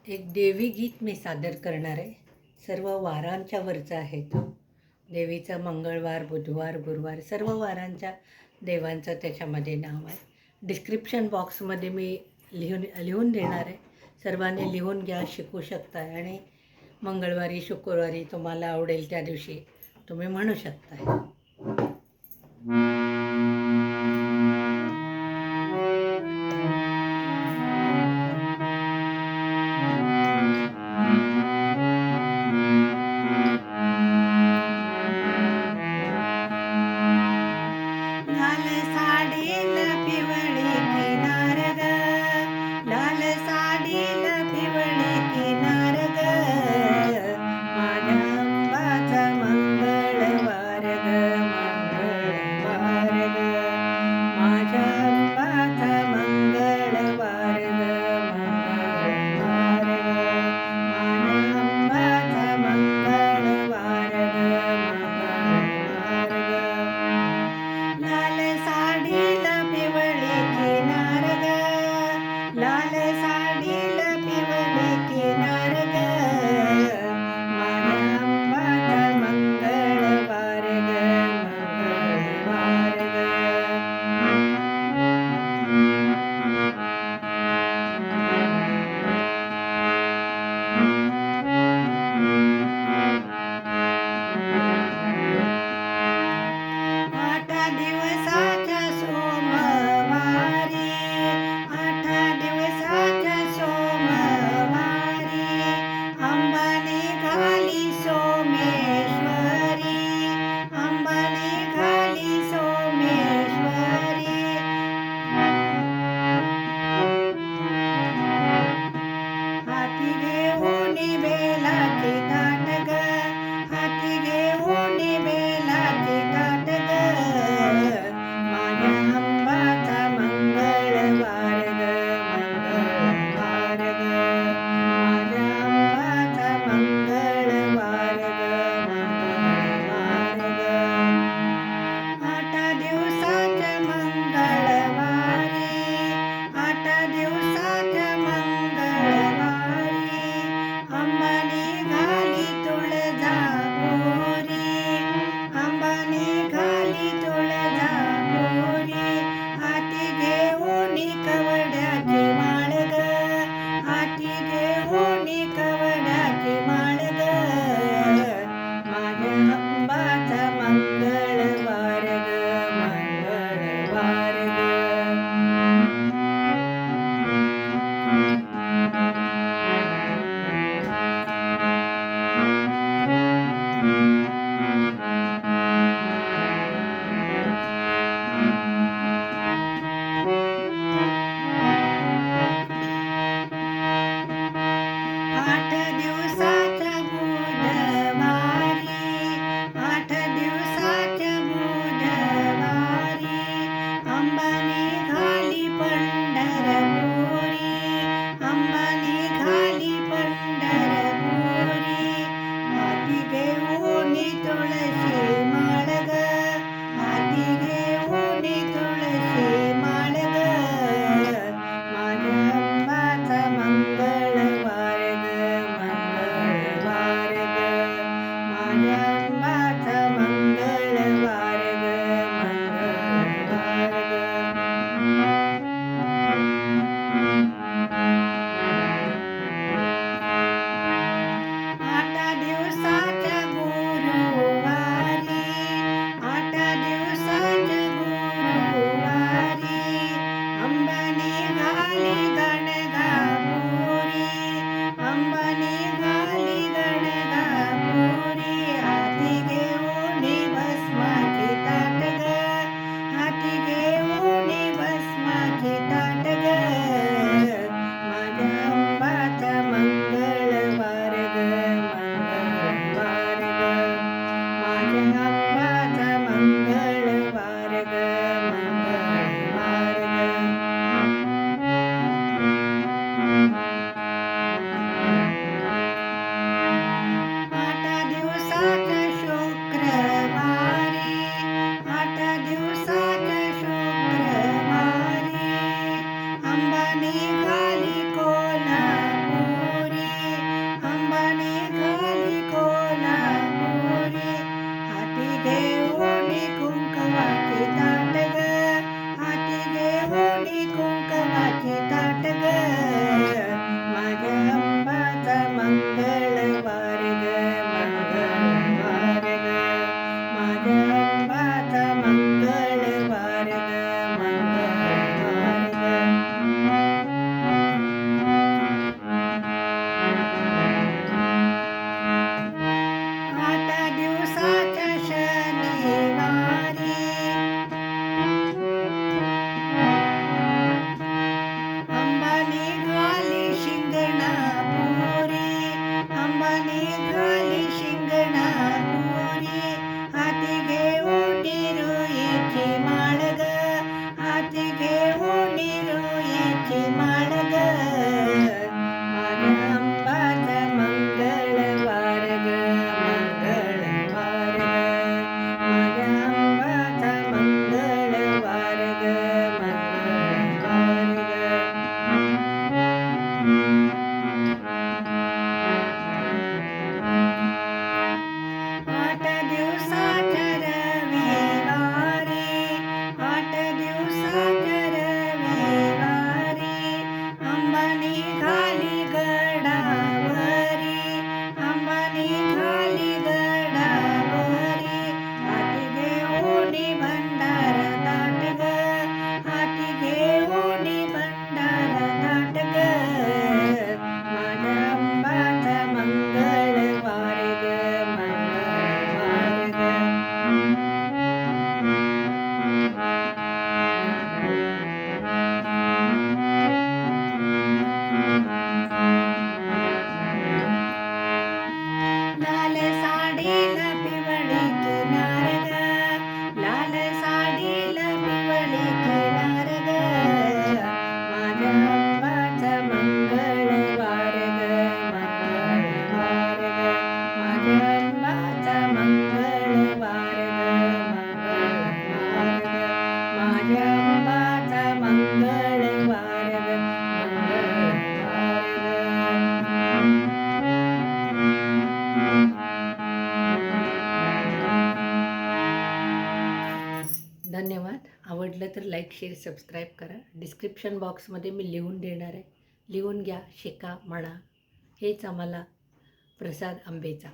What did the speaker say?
एक देवी गीत मी सादर करणार आहे. सर्व वारांच्या वरचं आहे तो. देवीचं मंगळवार, बुधवार, गुरुवार सर्व वारांच्या देवांचं त्याच्यामध्ये नाव आहे. डिस्क्रिप्शन बॉक्समध्ये मी लिहून देणार आहे. सर्वांनी लिहून घ्या, शिकू शकताय आणि मंगळवारी, शुक्रवारी तुम्हाला आवडेल त्या दिवशी तुम्ही म्हणू शकताय. लाल साडीला पिवळे किनार ग, लाल साडीला पिवळे किनार ग, माझ्या अंबाचा मंगळवार ग, मंगळवार ग, माझ्या अंबाचा मंगळवार ग, मंगळवार ग, माझ्या अंबाचा मंगळवार ग, मंगळवार ग. लाल साडीला पिवळे किनार ग, लाल साडीला पिवळे किनार ग, माझ्या अंबाचा मंगळवार ग, मंगळवार ग. आठ दिवसाच्या सोमवारी, आठ दिवसाच्या सोमवारी, अंबा निघाली सोमेश्वरी, अंबा निघाली सोमेश्वरी. हाती घेऊन बेलाची ताट ग, हाती घेऊन बेलाची ताट ग, माझ्या अंबाचा मंगळवार ग, मंगळवार ग, माझ्या अंबाचा मंगळवार ग, मंगळवार ग. आठ दिवसाच्या मंगळवारी, आठ दिवसाच्या मंगळवारी, अंबा निघाली तुळजापुरी, अंबा निघाली तुळजापुरी, हाती घेऊन कवड्याची माळ ग, हाती घेऊन कवड्याची माळ ग, माझ्या अंबाचा मंगळवार ग, मंगळवार ग. आठ दिवसाच्या बुधवारी, आठ दिवसाच्या बुधवारी, अंबा निघाली पंढरपुरी, अंबा निघाली पंढरपुरी, हाती घेऊन तुळशी माळ ग, हाती घेऊन तुळशी माळ ग, माझ्या अंबाचा मंगळवार ग, मंगळवार ग, माझ्या अंबाचा मंगळवार ग, मंगळवार ग. आठ दिवसाच्या गुरुवारी, आठ दिवसाच्या गुरुवारी, अंबा निघाली गणगापुरी, अंबा निघाली गणगापुरी, हाती घेऊन भस्माची ताट ग, हाती घेऊन भस्माची ताट ग, माझ्या अंबाचा मंगळवार ग, मंगळवार ग, माझ्या अंबाचा मंगळवार ग, मंगळवार ग. आठ दिवसाच्या शुक्रवारी, आठ दिवसाच्या शुक्रवारी, अंबा निघाली कोल्हापुरी, माझी ताट ग, माझ्या अंबाचा मंगळवार ग, मंगळवार ग, माझ्या अंबाचा मंगळवार ग, मंगळवार ग. 8 दिवसाच्या शनिवारी अंबानी घाली शिंगणापुरी, अंबानी घाली शिंगणापुरी, हाती घेऊन रुईची माळ ग, हाती घेऊन रुईची माळ ग, माझ्या अंबाचा मंगळवार ग, मंगळवार ग, माझ्या अंबाचा मंगळवार ग, मंगळवार ग. 8 दिवसाच्या रविवारी, 8 दिवसाच्या रविवारी, अंबानी घाली गडावरी, अंबानी घाली गडावरी, हाती घेऊन भंडारा ताट ग, हाती घेऊन भंडारा ताट ग, माझ्या अंबाचा मंगळवार ग, मंगळवार ग. लाल साडीला पिवळी किनार ग, लाल साडीला पिवळी किनार ग, माझ्या अंबाचा मंगळवार ग, मंगळवार ग, माझ्या अंबाचा मंगळवार ग, मंगळवार ग, माझ्या अंबाचा मंगळवार ग, मंगळवार ग. धन्यवाद. आवडलं तर लाईक, शेअर, सबस्क्राईब करा. डिस्क्रिप्शन बॉक्समध्ये मी लिहून देणार आहे. लिहून घ्या, शिका, म्हणा. हेच आम्हाला प्रसाद आंबेचा.